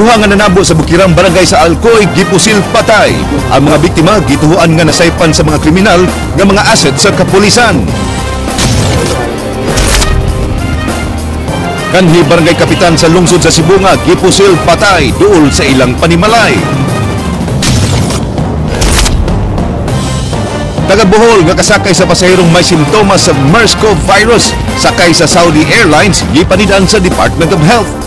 Duha nga nanabo sa Bukirang Barangay sa Alcoy gipusil patay. Ang mga biktima gituhuan nga nasaypan sa mga kriminal nga mga asset sa kapulisan. Kanhi Barangay Kapitan sa lungsod sa Cebu nga gipusil patay duol sa ilang panimalay. Taga Bohol nga kasakay sa pasahirong may simptomas sa MERS-CoV virus sakay sa Saudi Airlines gipanidan sa Department of Health.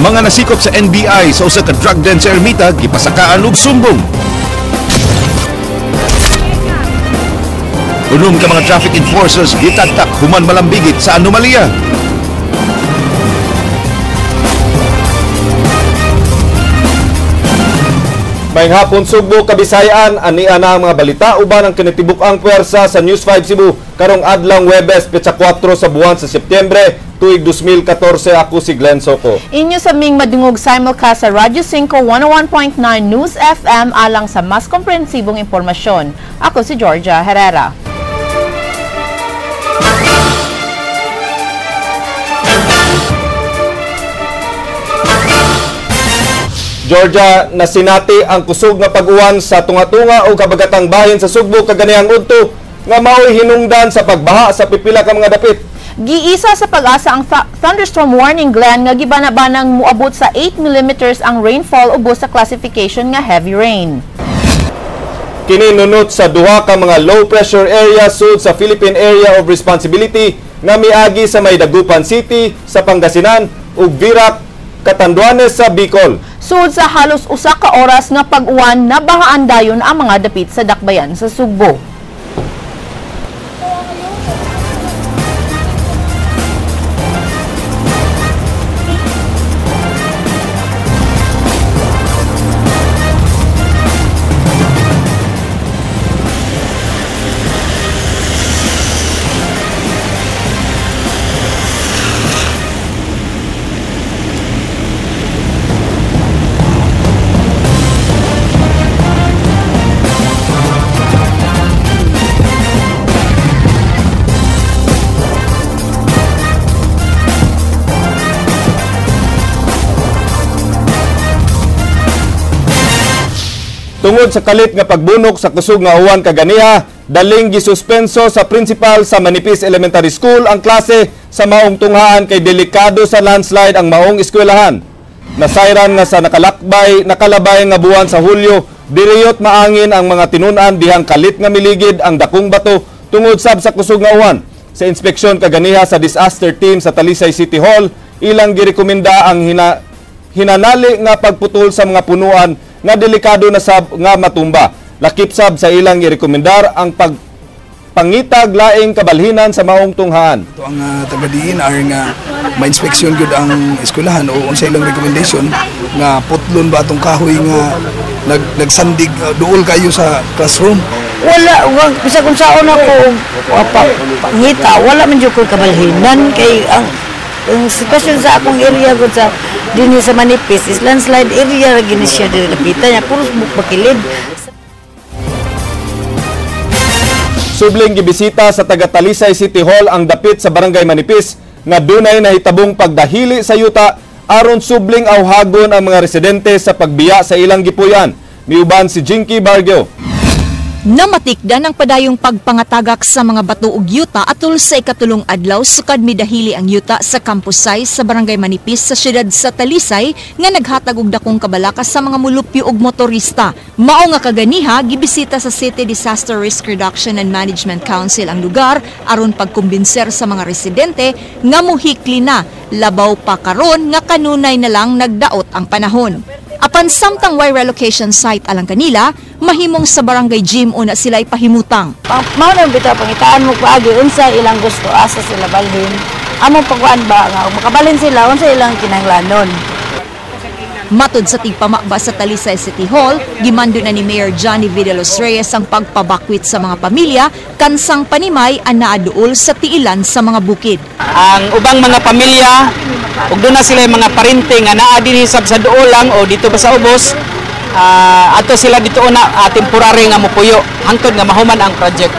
Mga nasikop sa NBI sa usa ka drug den sa Ermita gipasakaan og sumbong. Unom ka mga traffic enforcers gitatak human malambigit sa anomalya. Mayng hapon Sugbo, Kabisayan, ani ana ang mga balita uban ang kinatibuk-ang puwersa sa News 5 Cebu karong adlang Huwebes petsa 4 sa buwan sa Setyembre tuig 2014. Ako si Glenn Soco. Inyo sa ming madungog simulcast sa Radyo 5 101.9 News FM alang sa mas komprehensibong impormasyon. Ako si Georgia Herrera. Georgia, nasinati ang kusog nga pag-uwan sa tunga-tunga o kabagatang bahin sa Sugbo kaganihang udto nga mao'y hinungdan sa pagbaha sa pipila ka mga dapit. Giisa sa pag-asa ang thunderstorm warning, Glenn, nga gibanabanang muabot sa 8 mm ang rainfall ubos sa classification nga heavy rain. Kininunot sa duha ka mga low pressure area sud sa Philippine Area of Responsibility nga miagi sa Maydagupan City sa Pangasinan ug Virac, Catanduanes sa Bicol. Sud sa halos usa ka oras nga pag-uwan, nabahaan dayon ang mga dapit sa dakbayan sa Sugbo. Tungod sa kalit nga pagbunok sa kusog nga uwan kaganiha, daling gisuspenso sa principal sa Manipis Elementary School ang klase sa maong tunghaan kay delikado sa landslide ang maong eskwelahan. Nasayran nga sa nakalabay nga buwan sa Hulyo, diriyot maangin ang mga tinun-an dihang kalit nga miligid ang dakong bato tungod sab sa kusog nga uwan. Sa inspeksyon kaganiha sa disaster team sa Talisay City Hall, ilang girekomenda ang hinanali nga pagputol sa mga punuan nga delikado na sab nga matumba. Lakip sab sa ilang girekomendar ang pangitag laing kabalhinan sa maong tunghaan. Ito ang taga-diin are nga ma-inspeksyon gyud ang eskwelahan o unsa ilang recommendation nga putlon ba atong kahoy nga nagsandig duol kayo sa classroom. Wala, bisa kung saon ako pangita, wala man jud ko kabalhinan kay ang sitwasyon sa akong area gud sa dinhi sa Manipis is landslide area gini siya diri lapitan niya puros bakilid. Subling gibisita sa taga Talisay City Hall ang dapit sa Barangay Manipis nga dunay nahitabong pagdahili sa yuta aron subling awhagon ang mga residente sa pagbiya sa ilang gipuyan. Miuban si Jinky Bargio. Namatikdan ang padayong pagpangatagak sa mga bato ug yuta atol sa ikatulong adlaw sukad midahili ang yuta sa Campusay sa Barangay Manipis sa siyudad sa Talisay nga naghatag og dakong kabalaka sa mga mulupyo ug motorista. Mao nga kaganiha gibisita sa City Disaster Risk Reduction and Management Council ang lugar aron pagkumbinser sa mga residente nga muhikli na labaw pa karon nga kanunay na lang nagdaot ang panahon. Apan samtang way relocation site alang kanila, mahimong sa barangay gym una sila ipahimutang. Mao na bitaw pangitaan mo paagi unsa ilang gusto asa sila balhin. Amo pagkuan ba nga makabalhin sila unsa ilang kinahanglanon. Matod sa tigpamakba sa Talisay City Hall, gimando na ni Mayor Johnny V. De Los Reyes ang pagpabakwit sa mga pamilya kansang panimay ang naaduol sa tiilan sa mga bukid. Ang ubang mga pamilya, ug doon na sila mga parente nga naa dinhi sa duol lang o dito ba sa ubos, ato sila dito na temporary nga mopuyo hangtod nga mahuman ang project.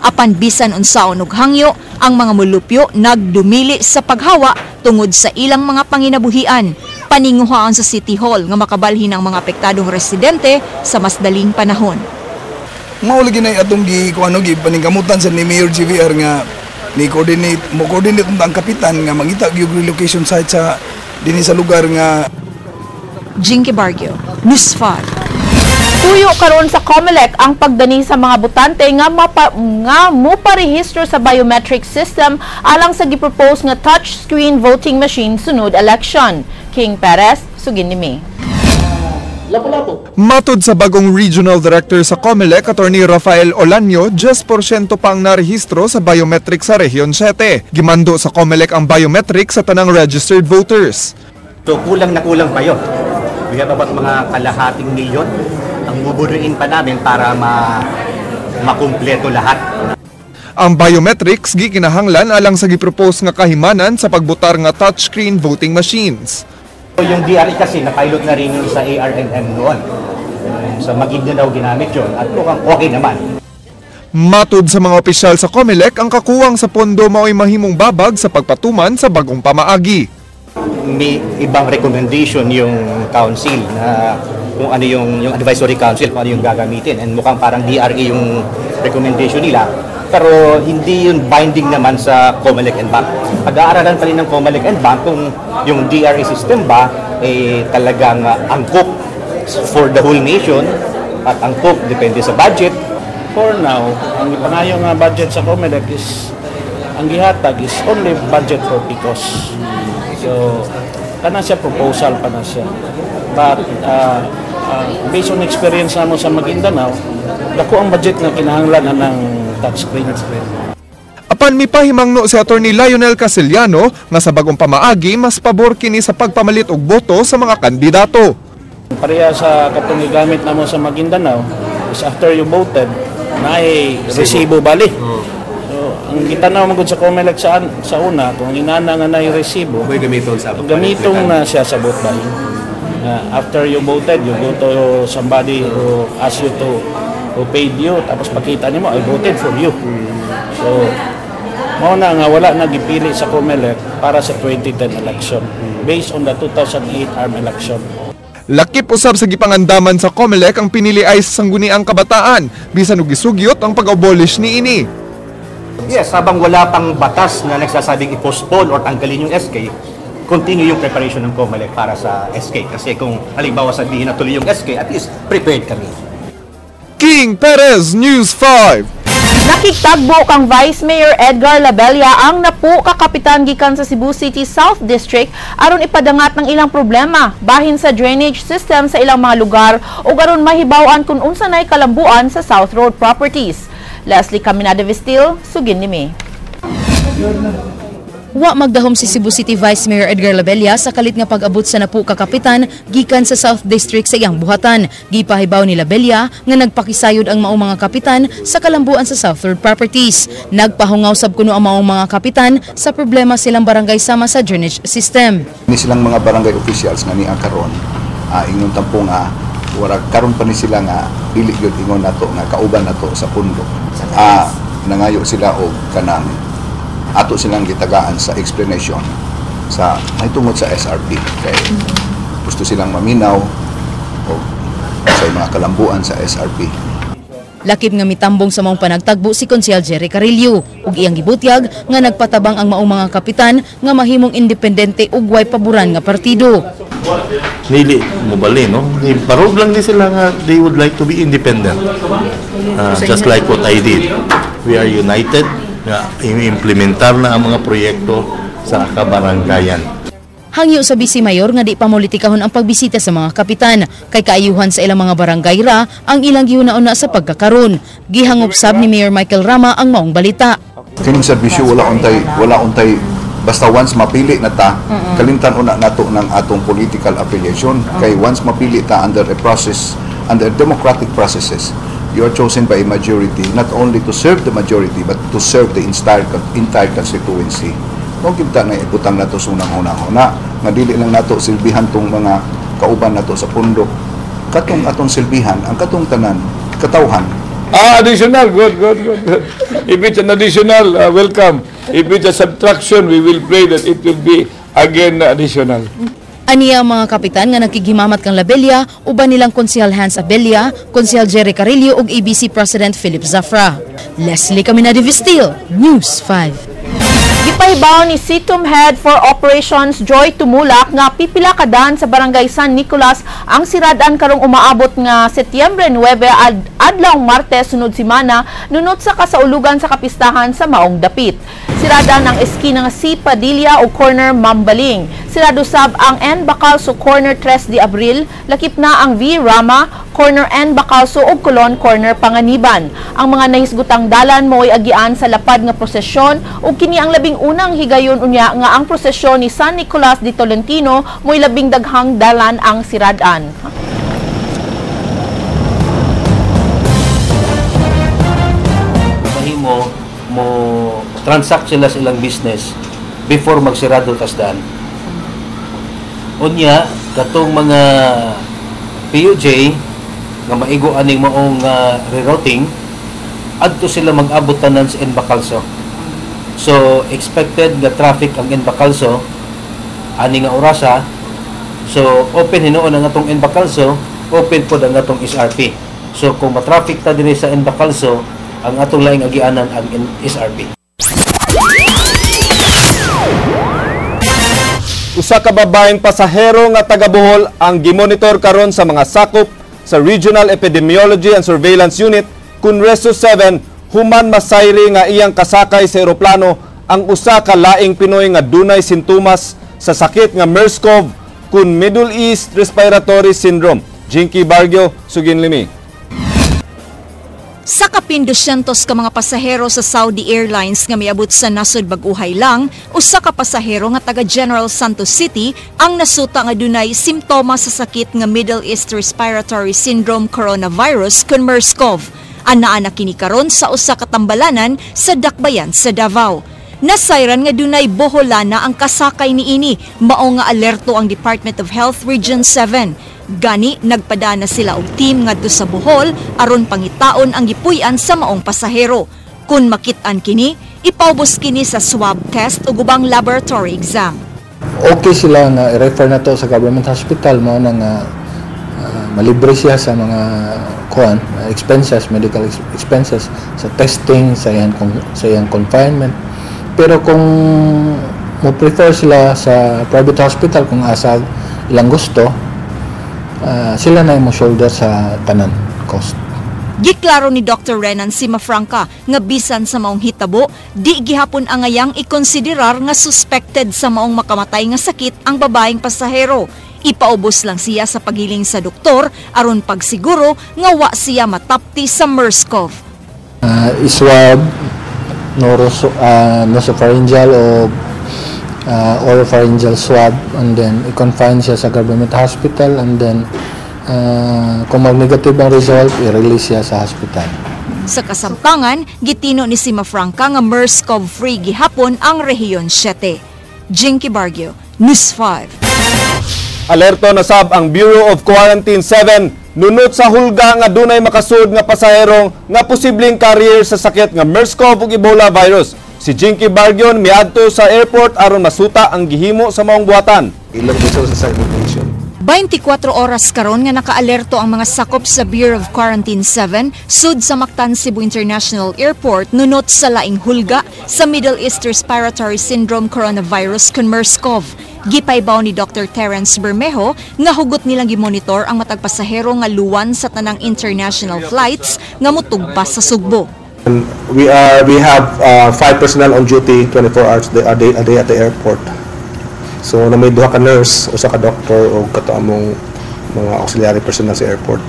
Apan bisan unsaon og hangyo, ang mga mulupyo nagdumili sa paghawa tungod sa ilang mga panginabuhian. Paninguhaan sa City Hall nga makabalhin ang mga apektadong residente sa mas daling panahon. Mauli ginay atong gi paningkamutan sa ni Mayor GVR nga ni coordinate ang kapitan nga mangita gyud relocation site sa dinhi sa lugar nga Jinky Bargio, News 5. Tuyo karon sa COMELEC ang pagdani sa mga botante nga moparehistro sa biometric system alang sa gipropose nga touchscreen voting machine sunod election. King Perez, sugin ni May. Matod sa bagong Regional Director sa COMELEC, Attorney Rafael Olanyo, 10% pa ang narehistro sa biometric sa Region 7. Gimando sa COMELEC ang biometric sa tanang registered voters. So kulang na kulang pa yun. We have about mga kalahating milyon ang buburuin pa namin para makumpleto lahat. Ang biometrics gikinahanglan alang sa gipropose nga kahimanan sa pagbotar nga touchscreen voting machines. Yung DRE kasi napilot na rin yung sa ARNM noon. Sa Maguindanao ginamit yun at mukhang okay naman. Matod sa mga opisyal sa COMELEC, ang kakuwang sa pondo mao'y mahimong babag sa pagpatuman sa bagong pamaagi. May ibang recommendation yung council na kung ano yung advisory council, kung ano yung gagamitin. And mukhang parang DRE yung recommendation nila. Pero hindi yun binding naman sa COMELEC and BAC. Pag-aaralan pa rin ng COMELEC and BAC kung yung DRE system ba talagang angkop for the whole nation at angkop depende sa budget. For now, ang ipangayong budget sa COMELEC is ang gihatag is only budget for PICOS. So, kana siya proposal pa na siya. But based on experience namo sa Maguindanao, dako ang budget na kinahanglan ng touchscreen. Apan mipahimangno si Attorney Lionel Casiliano nga sa bagong pamaagi mas pabor kini sa pagpamalit og boto sa mga kandidato. Pareha sa katong gigamit namo sa Maguindanao is after you voted na resibo bali. Ang gitanaw magud sa COMELEC sa una, kung inana nga na yung resibo, gamitong na siya sa vote buying. After you voted, you go to somebody who asked you to, who paid you, tapos pakita nimo, I voted for you. So, mauna nga wala na gipili sa COMELEC para sa 2010 election, based on the 2008 ARM election. Lakip usab sa gipangandaman sa COMELEC ang pinili ay sa sangguniang kabataan, bisan og gisugyot ang pag-abolish niini. Yes, habang wala pang batas na nagsasabing i-postpone or tanggalin yung SK, continue yung preparation ng COMELEC para sa SK. Kasi kung halimbawa sabihin na tuloy yung SK, at least prepared kami. King Perez, News 5. Nakitagbo kang Vice Mayor Edgar Labella ang napu ka kapitan gikan sa Cebu City South District aron ipadangat ng ilang problema bahin sa drainage system sa ilang mga lugar o aron mahibaw-an kung unsa nay kalambuan sa South Road Properties. Leslie Caminada Vistil, sugin ni May. Wa magdahom si Cebu City Vice Mayor Edgar Labella sa kalit nga pag-abot sa napu ka kapitan gikan sa South District sa iyang buhatan. Gipahibaw ni Labella nga nagpakisayod ang maong mga kapitan sa kalambuan sa South Road Properties. Nagpahungaw sab kuno ang maong mga kapitan sa problema silang barangay sama sa drainage system. Ni silang mga barangay officials nga ni karon ingon tampo nga wala karon pa ni sila nga dili gyud ingon nato nga kauban nato sa pundo. Nangayo sila og kanang ato silang gitagaan sa explanation sa ay tungod sa SRP kay gusto silang maminaw o sa mga kalambuan sa SRP. Lakip nga mitambong sa maong panagtagbo si Konsehal Jerry Carillo ug iyang gibutyag nga nagpatabang ang maong mga kapitan nga mahimong independente ug way paboran nga partido. Nili mobali no, parog lang din sila nga they would like to be independent. Just like what I did. We are united nga implementar na ang mga proyekto sa kabaranggayan. Hangyo sa Vice Mayor nga di pa politikahon ang pagbisita sa mga kapitan kay kaayuhan sa ilang mga barangay ra ang ilang gihunaon sa pagkakaron. Gihangop sab ni Mayor Michael Rama ang maong balita. Kining serbisyo wala untay basta once mapili na ta kalimtan una nato ng atong political affiliation kay once mapili ta under a process, under democratic processes, you are chosen by a majority not only to serve the majority but to serve the entire constituency. Kung kita na ibutang nato sa unang-una nga dili lang nato silbihan tong mga kauban nato sa pundok, katong atong silbihan ang katong tanan katawhan Additional, good. If it's an additional, welcome. If it's a subtraction, we will pray that it will be again additional. Aniya ang mga kapitan nga nagkigimamat kang Labella, uban nilang Konsehal Hans Abella, Konsehal Jerry Carillo ug ABC President Philip Zafra. Leslie Caminadi Vistil, News 5. Gipahibaw ni Situm Head for Operations Joy Tumulak nga pipila kadan sa Barangay San Nicolas ang siradan karong umaabot nga Setyembre 9 adlaw Martes sunod semana nunot sa kasaulugan sa kapistahan sa maong dapit. Sirada ng eskina nga si Padilla o corner Mambaling. Sirado sab ang N Bacalso corner 3 de Abril, lakip na ang V Rama corner N Bacalso ug Colon corner Panganiban. Ang mga nahisgutang dalan mo'y agian sa lapad nga prosesyon ug kini ang labing unang higayon unya nga ang prosesyon ni San Nicolas de Tolentino mo'y labing daghang dalan ang siradan. Mo transact sila sa ilang business before magsirado tasdan. Unya katong mga PUJ nga maigo aning maong rerouting adto sila mag-abot tanan sa N Bacalso. So expected nga traffic ang N Bacalso ani nga orasa. So open hinuon ang atong N Bacalso, open pod ang atong SRP. So kung ma-traffic ta dinhi sa N Bacalso, ang atong laing agianan ang SRP. Usa ka babaeng pasahero nga taga Bohol ang gimonitor karon sa mga sakop sa Regional Epidemiology and Surveillance Unit kun Reso 7 human masayri nga iyang kasakay sa eroplano ang usa ka laing Pinoy nga dunay sintomas sa sakit nga MERS-CoV kun Middle East Respiratory Syndrome. Jinky Bargio, Suginlimi. Sa kapin 200 ka mga pasahero sa Saudi Airlines nga miabot sa nasod Baguhay lang, usa ka pasahero nga taga General Santos City ang nasuta nga dunay simptomas sa sakit nga Middle East Respiratory Syndrome coronavirus kun MERS-CoV. Anaa na kini karon sa usa ka tambalanan sa Dakbayan sa Davao. Nasayran nga dunay Boholana ang kasakay niini, mao nga alerto ang Department of Health Region 7. Gani nagpadana sila og team ngadto sa Bohol aron pangitaon ang gipuy-an sa maong pasahero. Kung makit-an kini, ipaubos kini sa swab test ug ubang laboratory exam. Okay sila nga i-refer na to sa government hospital mo nang malibre siya sa mga expenses, medical expenses sa testing, sa iyang confinement. Pero kung mo prefer sila sa private hospital kung asa ilang gusto, sila na mo shoulder sa tanan cost. Giklaro ni Dr. Renan Simafranca nga bisan sa maong hitabo, di gihapon angayang ikonsiderar nga suspected sa maong makamatay nga sakit ang babaeng pasahero. Ipaubos lang siya sa paghiling sa doktor aron pagsiguro nga wa siya matapti sa MERS-CoV. Iswab nasopharyngeal o oropharyngeal swab, and then i-confine siya sa government hospital, and then kung mag-negative ang result, i-release siya sa hospital. Sa kasamtangan, gitino ni Simafranca nga MERS-CoV-free gihapon ang Rehiyon 7. Jinky Bargio, News 5. Alerto na sab ang Bureau of Quarantine 7 nunot sa hulga nga dunay makasud nga pasahero nga posibleng carrier sa sakit nga MERS-CoV ug Ebola virus. Si Jinky Bargion miadto sa airport aron masuta ang gihimo sa maong buhatan. Ilang beso sa sanitation. 24 oras karon nga nakaalerto ang mga sakop sa Bureau of Quarantine 7 sud sa Mactan Cebu International Airport nunot sa laing hulga sa Middle East Respiratory Syndrome coronavirus kun MERS-CoV. Gipaybaw ni Dr. Terence Bermejo nga hugot nilang gimonitor ang matag pasahero nga luwan sa tanang international flights nga motugpas sa Sugbo. We have 5 personnel on duty 24 hours a day at the airport. So na may duha ka nurse, usa ka doctor o kato among mga auxiliary personnel sa airport.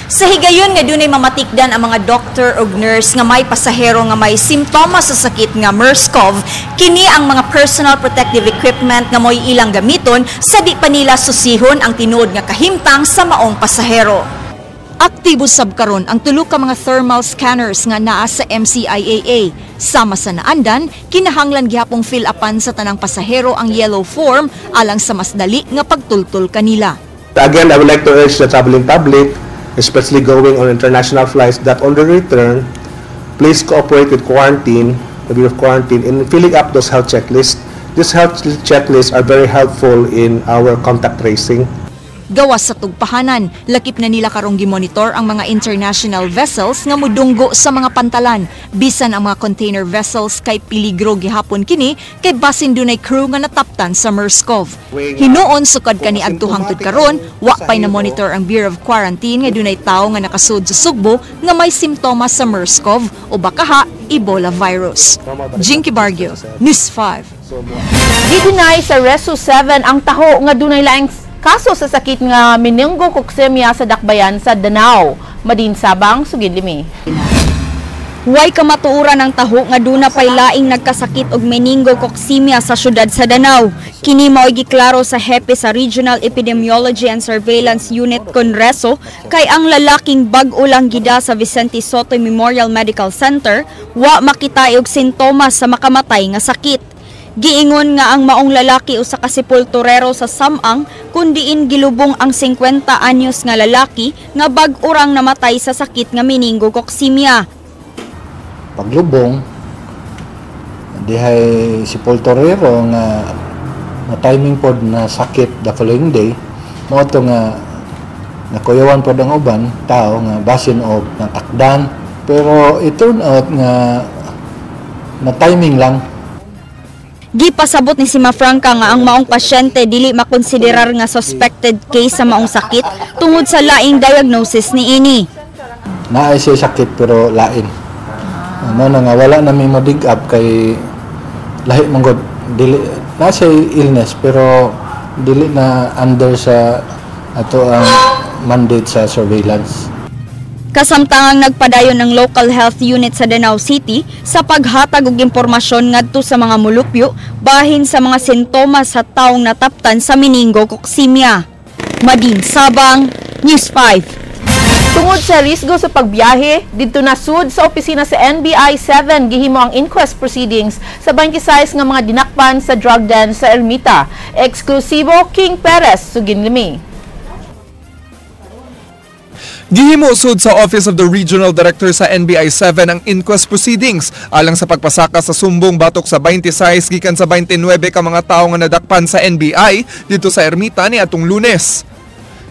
Sa higayon nga dunay mamatikdan ang mga doctor ug nurse nga may pasahero nga may simptomas sa sakit nga MERS-CoV, kini ang mga personal protective equipment nga mo'y ilang gamiton sa di pa nila susihon ang tinuod nga kahimtang sa maong pasahero. Aktibo sab karon ang tulo ka mga thermal scanners nga naa sa MCIAA. Sama sa naandan, kinahanglan gihapong fill upan sa tanang pasahero ang yellow form alang sa mas dali nga pagtultol kanila. Again, I would like to urge the traveling public especially going on international flights, that on the return, please cooperate with quarantine, the Bureau of Quarantine, in filling up those health checklists. These health checklists are very helpful in our contact tracing. Gawas sa tugpahanan, lakip na nila karong gimonitor ang mga international vessels nga mudunggo sa mga pantalan. Bisan ang mga container vessels kay piligro gihapon kini kay basin dunay crew nga nataptan sa MERS-CoV. Hinuon sukad kani adtuhang tud karon, wa pay na monitor ang Bureau of Quarantine nga dunay tawo nga nakasud sa Sugbo nga may simptomas sa MERS-CoV o bakaha Ebola virus. Jinky Bargio, News 5. Gidinay sa Reso 7 ang taho nga dunay laing kaso sa sakit nga meningococcemia sa dakbayan sa Danao. Madin Sabang, Sugid Limi. Way kamatuuran ang taho nga duna pay laing nagkasakit og meningococcemia sa syudad sa Danao. Kini mao giklaro sa hepe sa Regional Epidemiology and Surveillance Unit Conreso kay ang lalaking bag-o lang gida sa Vicente Soto Memorial Medical Center wa makita og sintomas sa makamatay nga sakit. Giingon nga ang maong lalaki usa ka sepulturero sa Samang kundiin gilubong ang 50 anyos nga lalaki nga bag-urang namatay sa sakit nga meningococcemia. Paglubong dihay sepulturero nga timing pod na sakit the following day mo to nga nakuyawan pod ang uban tao nga basin og natakdan, pero it turned out nga na timing lang. Gipasabot ni si Mafranca nga ang maong pasyente dili makonsiderar nga suspected case sa maong sakit tungod sa laing diagnosis ni ini. Naay siya sakit pero lain. Ano na nga wala na may mo-dig up kay lahi manggod dili na siya illness pero dili na under sa ato ang mandate sa surveillance. Kasamtangang nagpadayon ng local health unit sa Danao City sa paghatag og impormasyon ngadto sa mga mulupyo bahin sa mga sintomas sa taong nataptan sa meningococcemia. Madin Sabang, News 5. Tungod sa risgo sa pagbiyahe, didto na sud sa opisina sa NBI 7 gihimo ang inquest proceedings sa 26 nga mga dinakpan sa drug den sa Ermita. Eksklusibo King Perez, Sugin Limi. Gihimo sud sa Office of the Regional Director sa NBI 7 ang inquest proceedings alang sa pagpasaka sa sumbong batok sa 26 gikan sa 29 ka mga tawo nga nadakpan sa NBI dito sa Ermita ni atong Lunes.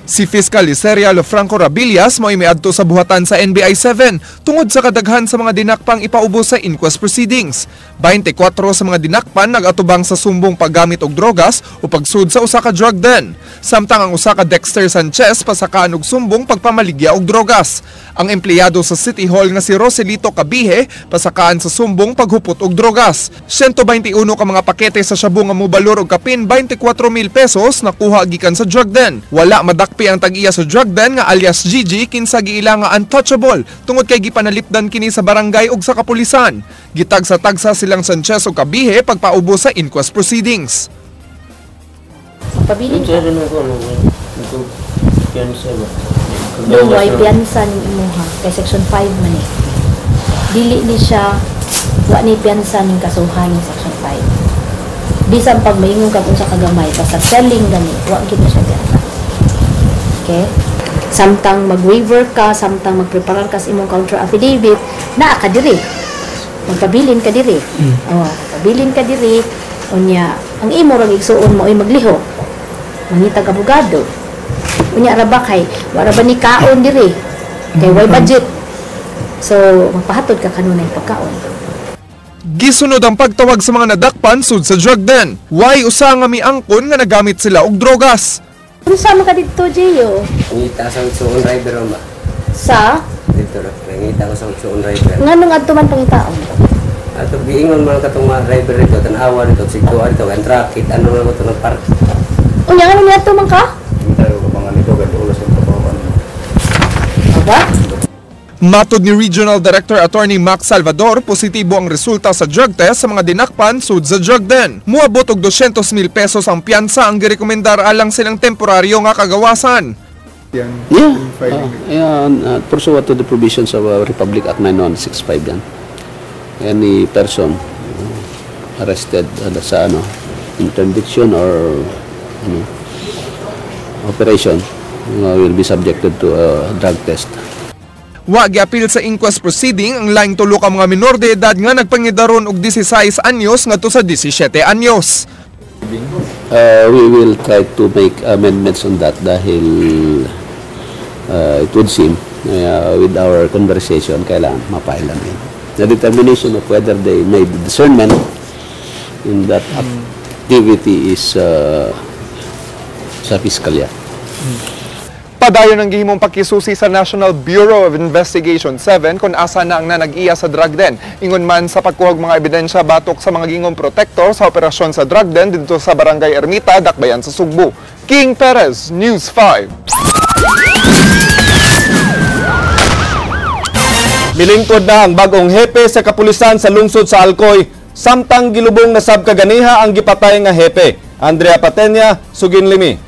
Si Fiscal Liceria Lofranco Rabillas mo'y miadto sa buhatan sa NBI 7 tungod sa kadaghan sa mga dinakpang ipaubos sa inquest proceedings. 24 sa mga dinakpan nag-atubang sa sumbong paggamit og drogas o pagsud sa usa ka drug den. Samtang ang usa ka Dexter Sanchez pasakaan og sumbong pagpamaligya og drogas. Ang empleyado sa City Hall nga si Roselito Cabihe pasakaan sa sumbong paghupot og drogas. 121 ka mga pakete sa shabu nga mobalor og kapin 24,000 pesos nakuha gikan sa drug den. Wala madakpi ang tag-iya sa drug den nga alias Gigi kinsa giila nga untouchable tungod kay gipanalipdan kini sa barangay ug sa kapulisan. Gitag sa tagsa silang Sanchez ug Cabihe pagpaubos sa inquest proceedings. Pabilin ka. Yung way piyansa ni imuha kay section 5 man eh. Dili ni siya wa ni piyansa ning kasuhan ni section 5. Bisan pag maingon ka kung sa kagamay basta selling gani wa gid siya piyansa. Okay? Samtang mag-waiver ka, samtang mag-prepare ka sa imong counter affidavit, naa ka diri. Magpabilin ka diri. Magpabilin ka diri. Unya, ang imo rang igsuon mo ay magliho. Mangitag abogado. Unya raba kay wala ba ni kaon diri. Kay way budget. So, magpahatod ka kanunay pagkaon. Gisunod ang pagtawag sa mga nadakpan sud sa drug den. Way usa nga miangkon nga nagamit sila og drogas. Unsa man ka dito, Jeyo? Ngita sa utsuon driver ba? Sa? Dito ra. Ngita ko sa utsuon driver. Nganong adto man pangitaon? Ato giingon man katong mga driver dito tanawa dito sigtuan dito kan traffic ano man to nagpark. Unya nga niya to man ka? Pero ko mga nito gad ulo sa papawan. Aba? Matod ni Regional Director Attorney Max Salvador, positibo ang resulta sa drug test sa mga dinakpan sud sa drug den. Muabot og 200,000 pesos ang piyansa ang girekomendar alang silang temporaryo nga kagawasan. Pursuant to the provisions of Republic Act 9165 yan. Any person arrested sa interdiction or operation will be subjected to a drug test. Wa giapil sa inquest proceeding ang laing tulo ka mga minor de edad nga nagpangidaron og 16 anyos ngadto sa 17 anyos. We will try to make amendments on that dahil it would seem with our conversation kailangan mapailan din. The determination of whether they made discernment in that activity is sa piskalya. Padayon ang gihimong pakisusi sa National Bureau of Investigation 7 kung asa na ang nanag-iya sa drug den. Ingon man sa pagkuhag mga ebidensya batok sa mga gingong protektor sa operasyon sa drug den dito sa Barangay Ermita, Dakbayan sa Sugbo. King Perez, News 5. Milingkod na ang bagong hepe sa kapulisan sa lungsod sa Alcoy, samtang gilubong na sab kaganiha ang gipatay nga hepe. Andrea Patenya, Suginlimi.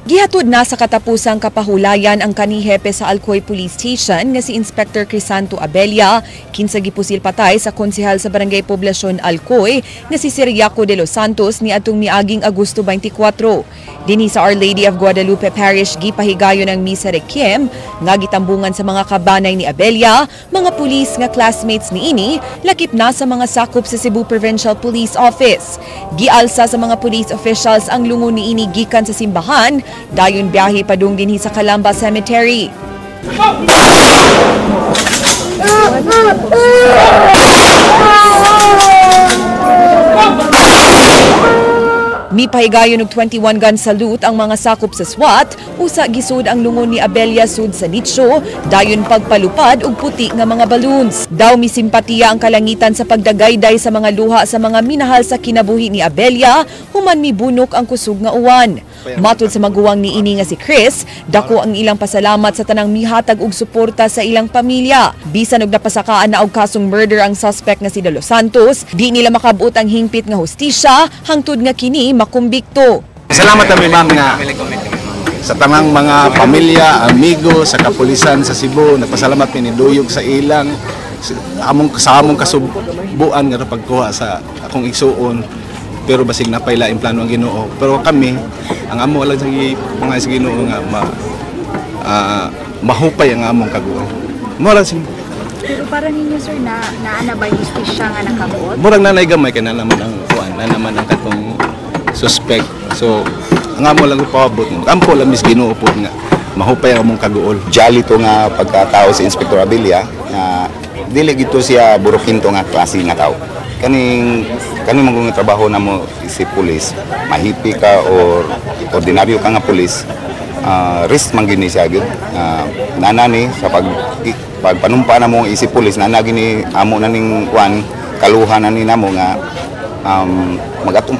Gihatod na sa katapusang kapahulayan ang kanihepe sa Alcoy Police Station nga si Inspector Crisanto Abella, kinsa gipusil patay sa konsehal sa Barangay Poblasyon Alcoy nga si Siriaco de los Santos ni atong miaging Agosto 24. Dinhi sa Our Lady of Guadalupe Parish gipahigayon ang misa requiem nga gitambungan sa mga kabanay ni Abella, mga pulis nga classmates ni ini, lakip na sa mga sakop sa Cebu Provincial Police Office. Gialsa sa mga police officials ang lungon ni ini gikan sa simbahan, dayon biyahe padung dinhi sa Calamba Cemetery. Mipahigayon og 21 gun salute ang mga sakop sa SWAT, usa gisud ang lungon ni Abella sud sa nicho, dayon pagpalupad og puti nga mga balloons. Daw misimpatiya ang kalangitan sa pagdagayday sa mga luha sa mga minahal sa kinabuhi ni Abella, human mibunok ang kusog nga uwan. Matod sa maguwang ni ini nga si Chris, dako ang ilang pasalamat sa tanang mihatag og suporta sa ilang pamilya. Bisan og napasakaan na og kasong murder ang suspect nga si De Los Santos, di nila makabut ang hingpit nga hustisya hangtod nga kini makumbikto. Salamat kami ma'am nga sa tanang mga pamilya, amigo sa kapulisan sa Cebu, nagpasalamat mi ni Duyog sa ilang sa among kasubuan nga pagkuha sa akong igsuon. Pero basig napayla ang plano ang Ginoo. Pero kami, ang amo lang sa mga sa Ginoo nga mahupay ang among kaguan. Mura sing. Pero para ninyo sir na naana ba justisya nga nakabuot? Murang nanay gamay kay na naman ang kuan, na naman ang katong suspect. So ang amo lang paabot. Ampo lang mis Ginoo po nga mahupay ang among kaguol. Jali to nga pagkatao si Inspector Abella nga dili gito siya burukinto nga klase nga tao. Kaning magong trabaho na mo si pulis, mahipi ka or ordinaryo ka nga pulis, risk man gini siya gyud. Nanani sa pagpanumpa na mo isip pulis, nanagini amo na ning kuan kaluhan na ni namo nga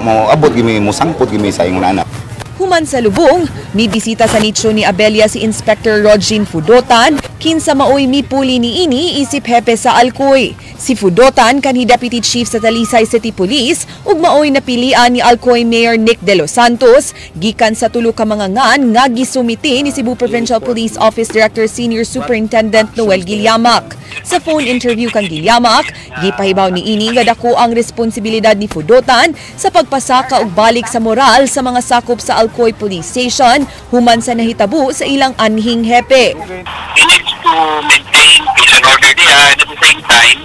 mo abot gimi mo sangpot gimi sa ingon anak. Human sa lubong, may bisita sa nicho ni Abella si Inspector Rodgin Fudotan, kinsa maoy mipuli ni ini isip hepe sa Alcoy. Si Fudotan kanhi Deputy Chief sa Talisay City Police ug maoy napilian ni Alcoy Mayor Nick De Los Santos gikan sa tulo ka mga ngan nga gisumiti ni Cebu Provincial Police Office Director Senior Superintendent Noel Guilliamac. Sa phone interview kang Guilliamac, gipahibaw ni ini nga dako ang responsibilidad ni Fudotan sa pagpasaka og balik sa moral sa mga sakop sa Alcoy Police Station human sa nahitabo sa ilang anhing hepe. He needs to maintain peace and order diya, and at the same time,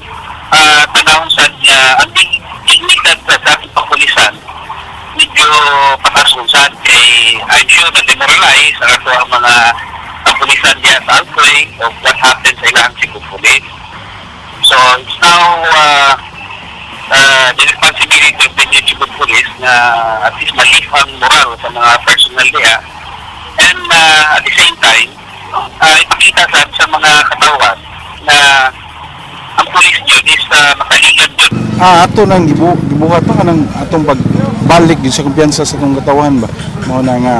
tanawang sa ang dignidad sa ating pakulisan medyo patasunsan kay I'm sure na demoralize ang ato ang mga pakulisan diya sa Alcoy of what happened sa ilang Cebu Police. So it's now the responsibility of the new Cebu Police na at least malif ang moral sa mga personnel diya, and at the same time ipakita sa mga katawan na ang police yun is makalingan yun. Ato nang gibuhat pa kanang atong pagbalik gyud sa kumpiyansa sa atong katawan ba. Mao na nga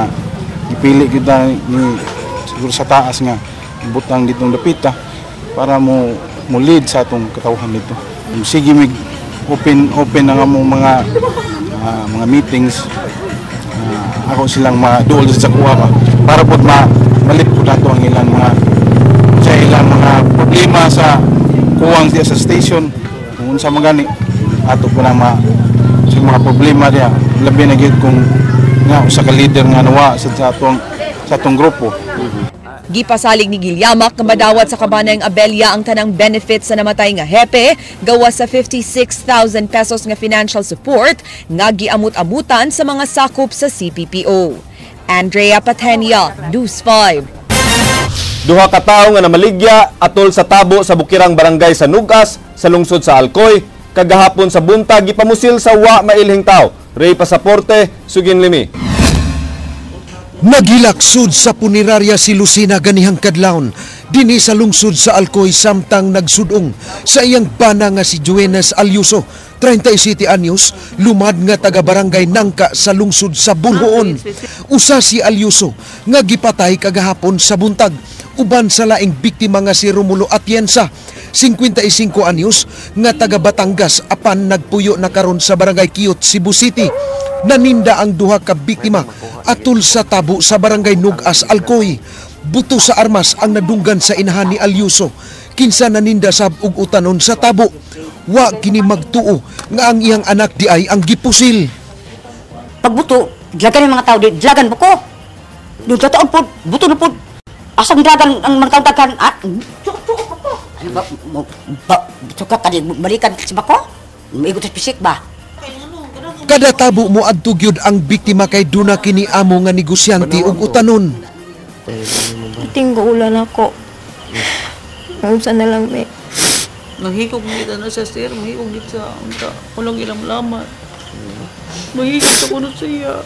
ipili gyud ni siguro sa taas nga butang ditong dapita para mo lead sa atong katawan dito. Sige mig open ang among mga meetings. Ako silang maduol sa kuha ba para pud malit po nato ang ilang mga problema sa kuwang diya sa station kung sa magani ato po na sa mga problema diya labi na gid kung nga usa ka leader nga nawa sa atong grupo. Gipasalig ni Gilyamak nga madawat sa kabanayang Abella ang tanang benefits sa namatay nga hepe gawas sa 56,000 pesos nga financial support nga giamut-amutan sa mga sakop sa CPPO. Andrea Patenia, News 5. Duha ka tawo nga namaligya atol sa tabo sa Bukirang Barangay sa Nugas sa lungsod sa Alcoy kagahapon sa buntag gipamusil sa wa mailhing tawo. Ray Pasaporte, Sugin Limi. Nagilaksod sa punerarya si Lucina ganihang kadlawon dinhi sa lungsod sa Alcoy samtang nagsudong sa iyang bana nga si Juenes Alyuso, 37 anyos, lumad nga taga-barangay Nangka sa lungsod sa Bulhoon. Usa si Alyuso nga gipatay kagahapon sa buntag uban sa laing biktima nga si Romulo Atienza, 55 anyos, nga taga Batangas apan nagpuyo na karon sa barangay Kiyot, Cebu City. Naninda ang duha ka biktima atol sa tabo sa barangay Nugas, Alcoy. Buto sa armas ang nadunggan sa inahan ni Alyuso. Kinsa naninda sab og utanon sa tabo. Wa kini magtuo nga ang iyang anak di ay ang gipusil. Pagbuto, dlagan ang mga tao di, dlagan buko. Doon tataon po, buto na po. Asang dagan ang mga tao dagan at ano ba, suka ka di, balikan si bako? Maigot sa pisik ba? Kada tabo mo adtugyod ang biktima kay duna kini amo nga negosyante og utanon. Tinggo ulan ako. Unsa na lang may. Naghikog dito na siya sir, mahikog dito sa unta. Walang ilang lamat. Mahikog sa kuno siya.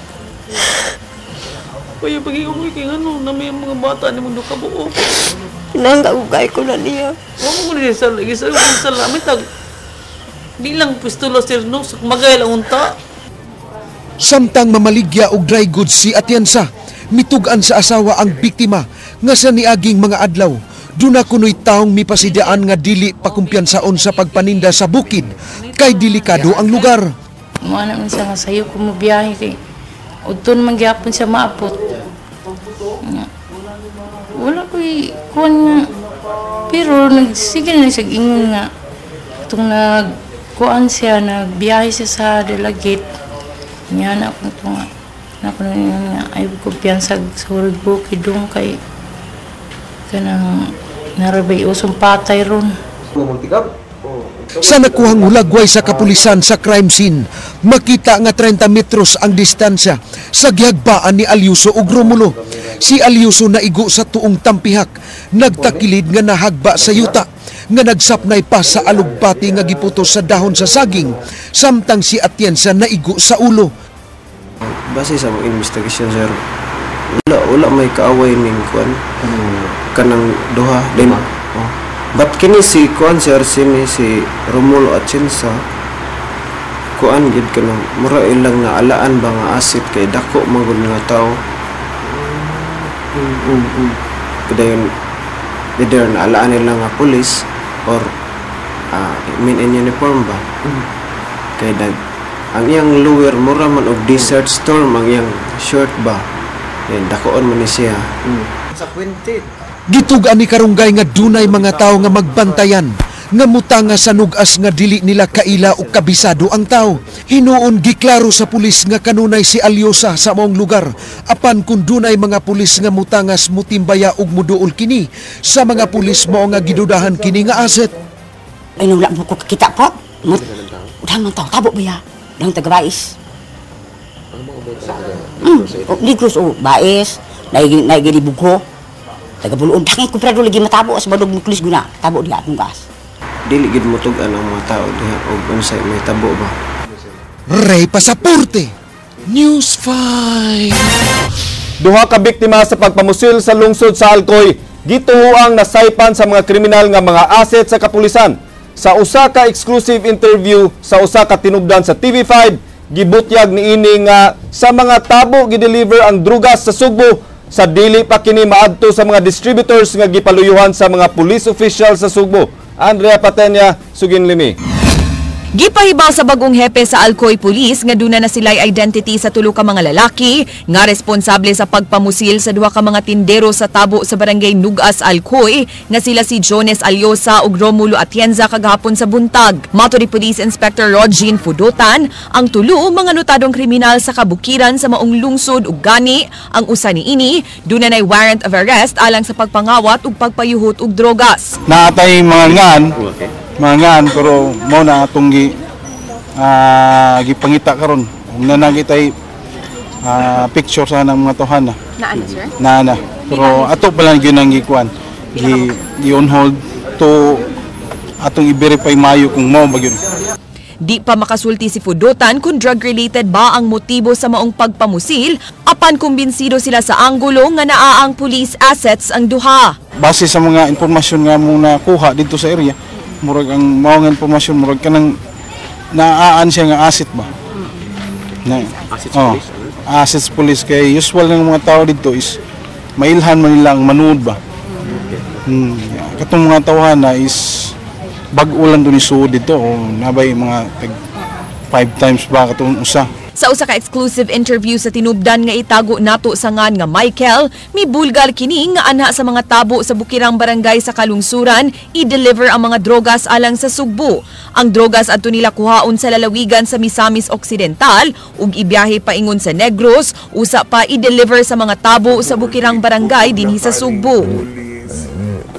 Kaya paghikog ko kay ano, na may mga bata ni mundo kabuo. Pinangagugay ko na niya. Huwag mo nila sa lagi sa lamit. Di lang pistulo sir no, magay lang unta. Samtang mamaligya og dry goods si Atienza, mitugan sa asawa ang biktima nga sa niaging mga adlaw. Duna kuno'y taong mipasidaan nga dili pakumpiyansaon sa pagpaninda sa bukid kay delikado ang lugar. Mga naman siya nga sayo kung mabiyahe kay udton man gyapon siya maapot. Wala ko'y kuwan nga. Pero sige na siya ingon nga. Itong nagkuhan siya, nagbiyahe siya sa Delagate. Yan ako ito nga. Ako na nga, ay kumpiyansag sa Hurag Bukid doon kay kanang narabay usong patay ron. Sa nakuhang hulagway sa kapulisan sa crime scene, makita nga 30 metros ang distansya sa gihagbaan ni Alyuso ug Romulo. Si Alyuso naigo sa tuong tampihak, nagtakilid nga nahagba sa yuta, nga nagsapnay pa sa alugbati nga giputos sa dahon sa saging, samtang si Atienza naigo sa ulo. Base sa mga investigation sir, wala may kaaway ning kuan kanang duha din. But kini si kuan sir si Romulo Atienza kuan gid kanang mura ilang na alaan ba nga asset kay dako magud nga tao. Kadayon either na alaan nila nga police or in uniform ba. Kay ang iyang lower mura man og desert storm ang iyang short ba. Dakoon man ni siya. Sa kwente. Gitugan ni Karunggay nga dunay mga tao nga magbantayan nga mutanga sa nugas nga dili nila kaila o kabisado ang tao. Hinuon giklaro sa pulis nga kanunay si Alyosa sa maong lugar apan kun dunay mga pulis nga mutangas mutimbaya ug muduol kini sa mga pulis mao nga gidudahan kini nga asset. Ay wala mo ko kita po. Udah man tao tabo ba ya? Dang taga-bais. Ligros o bais, naigi bugho. Taga-Buluon, dangay ko prado lagi matabo sa badog nucleus guna. Tabo diha akong gas. Dili gid motugan ang mga tao diha og unsay may tabo ba. Ray Pasaporte, News 5. Duha ka biktima sa pagpamusil sa lungsod sa Alcoy, gituhuang nasaypan sa mga kriminal nga mga asset sa kapulisan. Sa usa ka exclusive interview sa usa ka tinubdan sa TV5, gibutyag niini nga sa mga tabo gideliver ang drugas sa Sugbo sa dili pa kini maadto sa mga distributors nga gipaluyuhan sa mga police official sa Sugbo. Andrea Patenya, Sugin Limi. Gipahibaw sa bagong hepe sa Alcoy Police nga duna na sila'y identity sa tulo ka mga lalaki nga responsable sa pagpamusil sa duha ka mga tindero sa tabo sa barangay Nugas, Alcoy nga sila si Jones Alyosa ug Romulo Atienza kagahapon sa buntag. Mato ni Police Inspector Rodgin Fudotan, ang tulo mga notadong kriminal sa kabukiran sa maong lungsod ug gani ang usa niini duna nay warrant of arrest alang sa pagpangawat ug pagpayuhot og drogas. Naatay mga ngan pero mo na atong gipangita karon nanagitay picture sa nang mga tuhan na sir? na pero ato pa lang gyud ang gikuan on hold to atong i-verify mayo kung mao ba gyud. Di pa makasulti si Fudotan kung drug-related ba ang motibo sa maong pagpamusil, apan kumbinsido sila sa anggulo nga naa ang police assets ang duha. Base sa mga impormasyon nga mong nakuha dito sa area, murag ang mao nga impormasyon murag kanang naaan siya nga asset ba? Assets police kay usual ng mga tao dito is mailhan man nila ang manood ba. Katong mga tawhan na is bag-ulan doon isuod dito o nabay mga 5 times ba katong usa. Sa usa ka exclusive interview sa tinubdan nga itago nato sa ngan nga Michael, mibulgar kini nga anha sa mga tabo sa bukirang barangay sa kalungsuran i-deliver ang mga drogas alang sa Sugbo. Ang drogas adto nila kuhaon sa lalawigan sa Misamis Occidental ug ibiyahe paingon sa Negros, usa pa i-deliver sa mga tabo sa bukirang barangay dinhi sa Sugbo.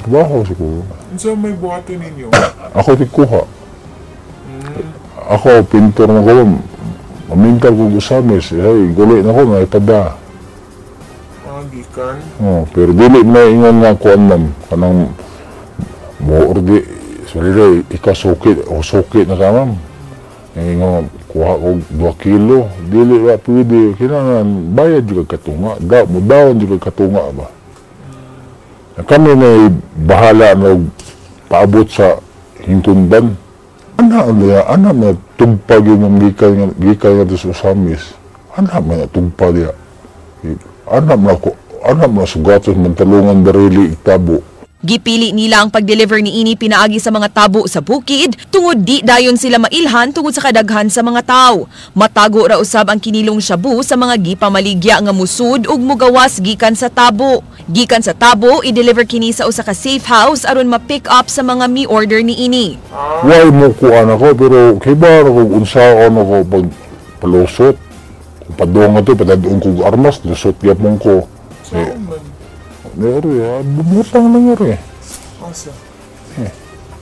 Trabaho siguro. Saan may buhatin ninyo? Ako tikuha. Ako, pintor na ko. Mamintal ko gusamis. Ay, guli na ko, may pada. Gikan? Pero dili na ingon nga kuan nam. Kanang mo ordi. Sorry, ikasukit o sukit na ka ma'am. Ingon, kuha ko 2 kilo. Dili ba pwede. Kinangan, bayad juga katunga. Mudawan juga katunga ba? Kami na bahala na paabot sa hintundan. Anak na tugpag yung gikay nga sa Samis. Anak na tugpag niya. Anak na sugatos mantalungan darili itabo. Gipili nila ang pag-deliver ni ini pinaagi sa mga tabo sa bukid tungod di dayon sila mailhan tungod sa kadaghan sa mga tao. Matago ra usab ang kinilong shabu sa mga gipamaligya nga musud ug mugawas gikan sa tabo. Gikan sa tabo, i-deliver kini sa usa ka safe house aron ma-pick up sa mga mi-order ni ini. Why mo kuan ako pero kibar ko unsaon ako pag palusot. Kung padung ato padadung ko armas lusot gyapon ko. Nero ya, bumutang na nga Asa?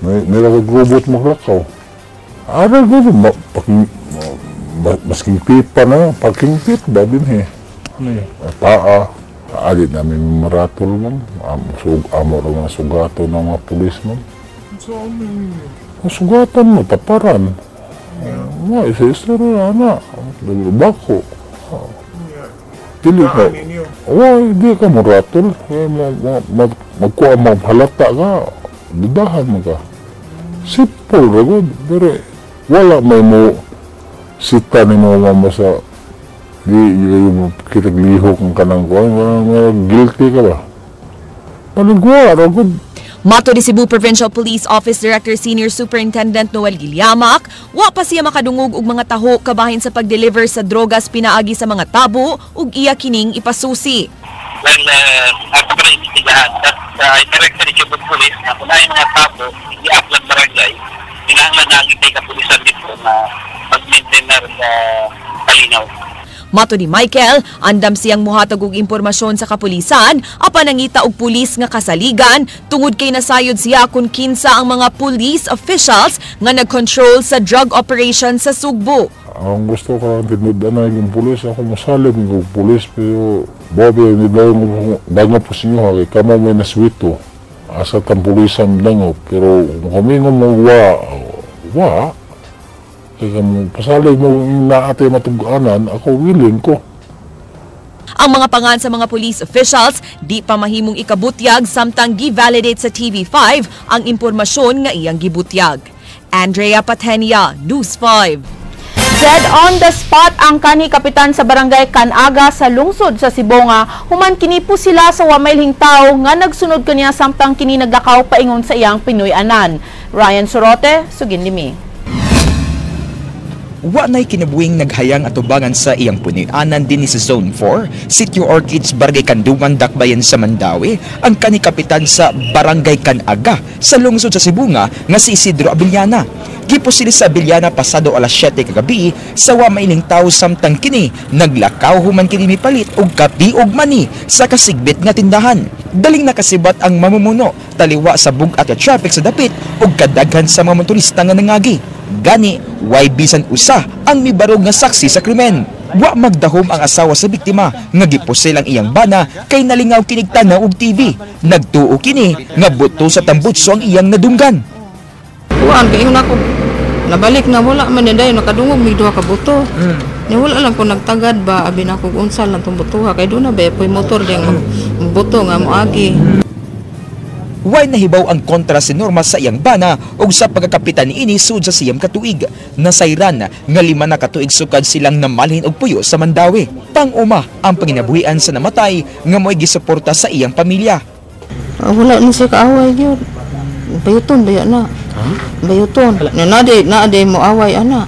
Nilagagubot mo lakaw. Ara gusto, masking pipa na, parking pit ba din Paa, alit namin maratol man. Amo rin mga sugato ng mga pulis man. Saan ninyo? Sugatan mo, taparan. Isa-isa rin, anak. Bako. Dili ka. Di ka maratol. Magkuha mo halata ka. Dudahan mo ka. Sipol ragod. Pero wala may mo sita ni mo mama sa di yung kitaglihok ng kanang kuha. Guilty ka ba? Panigwa ragod. Mato ni Cebu Provincial Police Office Director Senior Superintendent Noel Gilyamak, wa pa siya makadungog og mga taho kabahin sa pag-deliver sa drogas pinaagi sa mga tabo ug iya kining ipasusi. Well, ako pa rin imbestigahan. Director ni Cebu Police na kung mga tabo, hindi aklang barangay, pinahanglan na ang itay kapulisan dito na mag-maintain na sa palinaw. Mato ni Michael, andam siyang muhatag og impormasyon sa kapulisan apan nangita og pulis nga kasaligan tungod kay nasayod siya kung kinsa ang mga police officials nga nag-control sa drug operation sa Sugbo. Ang gusto ko tinudan na yung pulis, ako masalig ng pulis pero Bobby, nidang po sinyo kay kamo may naswito asa tang pulisan lang pero kami nga wa kaya pasalig mo naate matuganan, ako willing ko. Ang mga pangan sa mga police officials di pa mahimong ikabutyag samtang gi-validate sa TV5 ang impormasyon nga iyang gibutyag. Andrea Patenia, News 5. Dead on the spot ang kanhi kapitan sa barangay Kanaga sa lungsod sa Sibonga human kini po sila sa wamailhing tao nga nagsunod kaniya samtang kini naglakaw paingon sa iyang Pinoy anan. Ryan Sorote, Sugin Limi. Wa na'y kinabuhing naghayang atubangan sa iyang punianan din sa Zone 4, City Orchids, Barangay Kanduman, Dakbayan sa Mandawi, ang kanikapitan sa Barangay Kanaga sa lungsod sa Cebu nga si Isidro Abellana. Giposili sa Abellana pasado alas 7 kagabi sa wa mailing tao samtang kini naglakaw human kini mipalit og kapi og mani sa kasigbit nga tindahan. Daling nakasibat ang mamumuno taliwa sa bugat at traffic sa dapit ug kadaghan sa mga motorista nga nangagi. Gani, way bisan usa ang mibarog nga saksi sa krimen. Wa magdahom ang asawa sa biktima nga gipusil ang iyang bana kay nalingaw kinig tanaw og TV. Nagtuo kini nga buto sa tambutso ang iyang nadunggan. Kuan kay ako nabalik na wala man day nakadungog mig duha ka buto. Ni wala lang ko nagtagad ba abi na ko unsal lang tong butuha kay do na ba poy motor diyang buto nga moagi. Way nahibaw ang kontra si Norma sa iyang bana ug sa pagkakapitan niini sud sa siyam katuig. Nasayran nga 5 na katuig sukad silang namalhin og puyo sa Mandawi. Pang-uma ang panginabuhian sa namatay nga mo'y gisuporta sa iyang pamilya. Wala ni siya kaaway gyud. Bayuton baya na. Bayuton. Na ade mo away ana.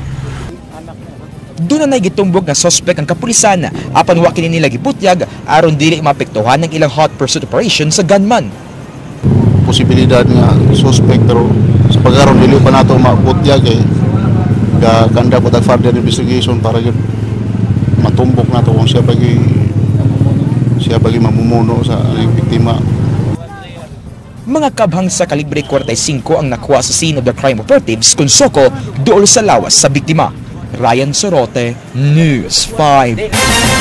Doon na gitumbog nga suspect ang kapulisan apan wa kini nila giputyag aron dili maapektuhan ng ilang hot pursuit operation sa gunman. Posibilidad nga suspect pero sa pag-aron dili pa nato maputyag kanda po further investigation para yun matumbok nato kung siya bagi mamumuno sa biktima. Mga kabhang sa kalibre 45 ang nakuha sa scene of the crime operatives kung soko dool sa lawas sa biktima. Ryan Sorote, News 5.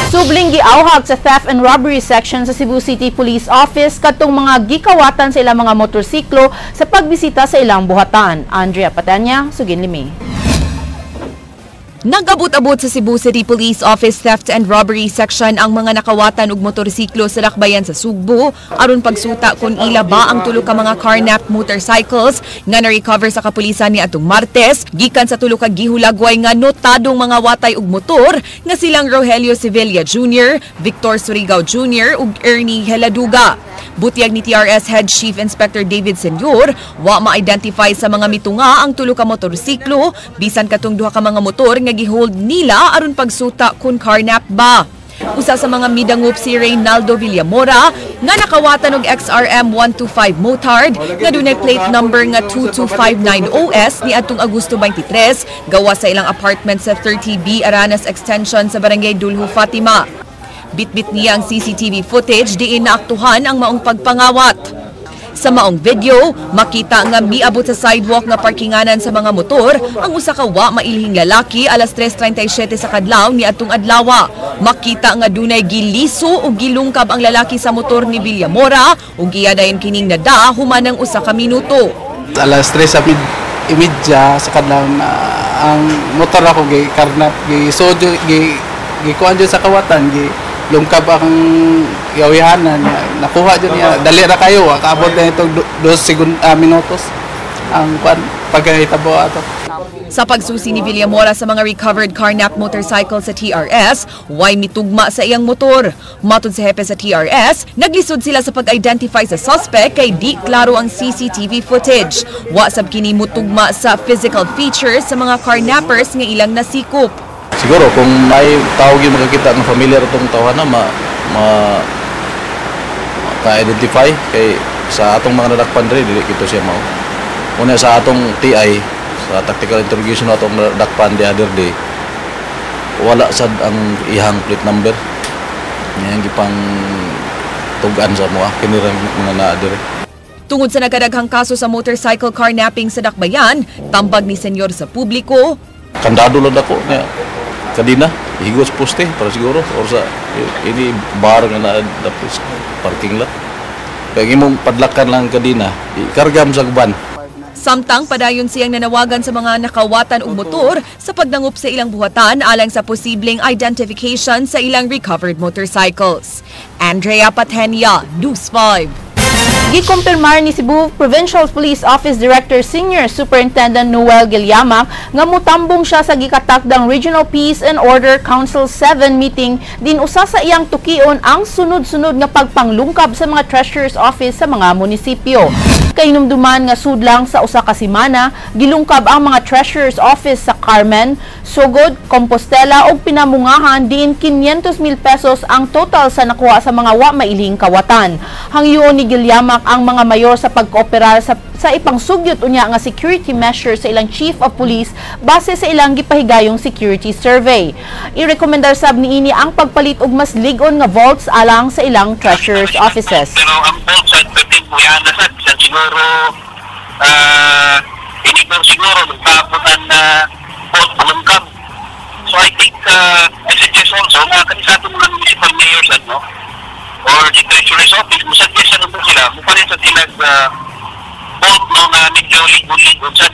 Subling giawhag sa theft and robbery section sa Cebu City Police Office kadtong mga gikawatan sa ilang mga motorsiklo sa pagbisita sa ilang buhatan. Andrea Patanya, Sugin Limi. Nagabot-abot sa Cebu City Police Office Theft and Robbery Section ang mga nakawatan og motorsiklo sa dakbayan sa Sugbo aron pagsuta kung ila ba ang tulo ka mga carnapped motorcycles nga na-recover sa kapulisan ni atong Martes gikan sa tulo ka gihulagway nga notadong mga watay og motor nga silang Rogelio Sevilla Jr., Victor Surigao Jr. ug Ernie Heladuga. Butyag ni TRS Head Chief Inspector David Senyor, wa ma-identify sa mga mitunga ang tulo ka motorsiklo bisan katong duha ka mga motor nga gihold nila aron pagsuta kun carnap ba. Usa sa mga midangup si Reynaldo Villamora nga nakawatan og XRM 125 motard nga dunay plate number nga 2259OS ni atong Agosto 23 gawa sa ilang apartment sa 30B Aranas Extension sa Barangay Dulho Fatima. Bitbit niya ang CCTV footage diin naaktuhan ang maong pagpangawat. Sa maong video, makita nga miabot sa sidewalk nga parkinganan sa mga motor ang usa ka wa mailhing lalaki alas 3:37 sa kadlaw ni atong adlaw. Makita nga dunay giliso o gilungkab ang lalaki sa motor ni Villamora ug giyadayon kining nada human ng usa ka minuto. Alas 3 sa imidya sa kadlaw ang motor ako gi karnap gi sojo gi kuan sa kawatan gi lungkab ang yawihanan niya. Nakuha dyan niya. Dali na kayo. Kaabot na itong 2 minutos ang pagkahitabo ato. Sa pagsusi ni Villamora sa mga recovered carnap motorcycle sa TRS, way mitugma sa iyang motor. Matod sa hepe sa TRS, naglisod sila sa pag-identify sa suspect kay di klaro ang CCTV footage. Wa sab kini mutugma sa physical features sa mga carnappers nga ilang nasikop. Siguro kung may tao yung makakita ng familiar itong tawahan na ka-identify kay sa atong mga nadakpan rin, dili kito siya mao. Una sa atong TI, sa tactical interrogation atong nadakpan the other day, wala sad ang ihang plate number. Yang gipang tugan sa mo, kinirang mga naadir. Tungod sa nagkadaghang kaso sa motorcycle carnapping sa Dakbayan, tambag ni senyor sa publiko. Kandado lang ako niya. Kadina, higos poste para siguro or sa ini bar nga na tapos parking lot. Kaya imong padlakan lang kadina, ikargam sa guban. Samtang padayon siyang nanawagan sa mga nakawatan og motor sa pagdangup sa ilang buhatan alang sa posibleng identification sa ilang recovered motorcycles. Andrea Patenia, News 5. Gikumpirmar ni Cebu Provincial Police Office Director Senior Superintendent Noel Guilliamac nga mutambong siya sa gikatakdang Regional Peace and Order Council 7 meeting din usa sa iyang tukion ang sunod-sunod nga pagpanglungkab sa mga Treasurer's Office sa mga munisipyo. Kainumduman nga sudlang sa usa ka semana, gilungkab ang mga Treasurer's Office sa Carmen, Sugod, Compostela ug Pinamungahan din 500,000 pesos ang total sa nakuha sa mga wa mailing kawatan. Hangyoon ni Guilliamac ang mga mayor sa pagkooperar sa ipangsugyot unya nga security measures sa ilang chief of police base sa ilang gipahigayong security survey. Irekomendar sab niini ang pagpalit og mas lig-on nga vaults alang sa ilang treasurer's offices. Pero ang vaults sa pagtimpuyan na sa siguro hindi ko siguro magpapunan na vault malungkab. So I think I suggest also na kanisa itong mga municipal mayors or the treasurer's office, musuggest na po sila, mupalit sa silang both no nga medyo ligon-ligon sa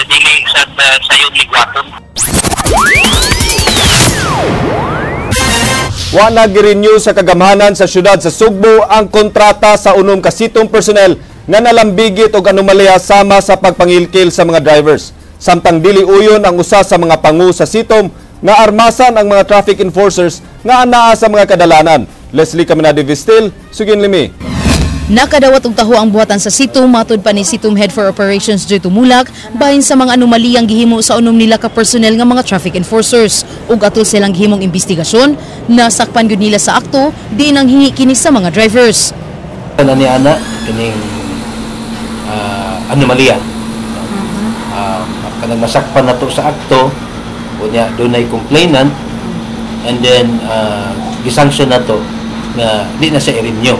dili sa sayon ligwaton. Wa nag-renew sa kagamhanan sa syudad sa Sugbo ang kontrata sa unom ka sitong personnel nga nalambigit og anomalya sama sa pagpangilkil sa mga drivers. Samtang dili uyon ang usa sa mga pangu sa sitom nga armasan ang mga traffic enforcers nga anaa sa mga kadalanan. Leslie Caminade Vistil, Sugin Limi. Nakadawat og taho ang buhatan sa Sitom matud pa ni Sitom Head for Operations Joy Tumulak bahin sa mga anomaliyang gihimo sa unom nila ka personnel nga mga traffic enforcers ug atol silang gihimong investigasyon nasakpan gyud nila sa akto di nang hingi kini sa mga drivers. Ani ana kining anomalya. Kanang masakpan nato sa akto unya dunay complainant and then gisanction nato nga di na siya i-renew.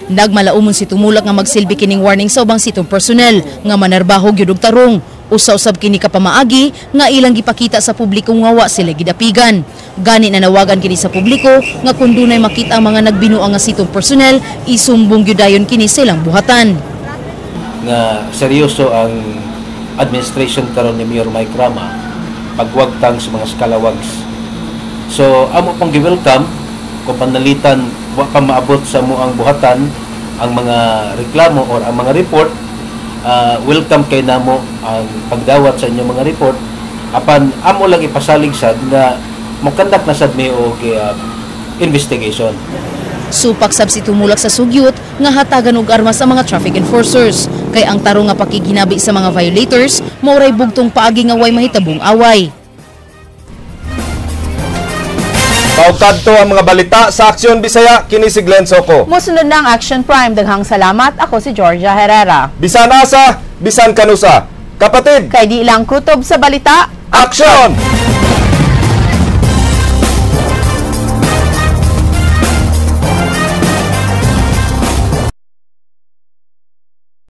Nagmalaumon si Tumulak nga magsilbi kining warning sa ubang sitong personnel nga manarbaho gyud og tarong. Usa-usab kini ka pamaagi nga ilang gipakita sa publiko nga wa sila gidapigan. Gani nanawagan kini sa publiko nga kun dunay makita ang mga nagbinuang nga sitong personnel, isumbong gyud dayon kini silang buhatan. Nga seryoso ang administration karon ni Mayor Mike Rama pagwagtang sa mga scalawags. So amo pang gi-welcome kung panalitan wa pa maabot sa muang buhatan ang mga reklamo or ang mga report, welcome kay namo ang pagdawat sa inyong mga report apan amo lang ipasalig sad nga mokandak na sad mi og investigation. Supak sab si Tumulak sa sugyot nga hatagan og armas sa mga traffic enforcers kay ang tarong nga pakiginabi sa mga violators mauray bugtong paagi nga way mahitabong away. Paukadto ang mga balita sa Aksyon Bisaya, kini si Glenn Soco. Musunod na ang Action Prime. Daghang salamat. Ako si Georgia Herrera. Bisan asa, bisan kanusa. Kapatid, kay di lang kutob sa balita. Aksyon!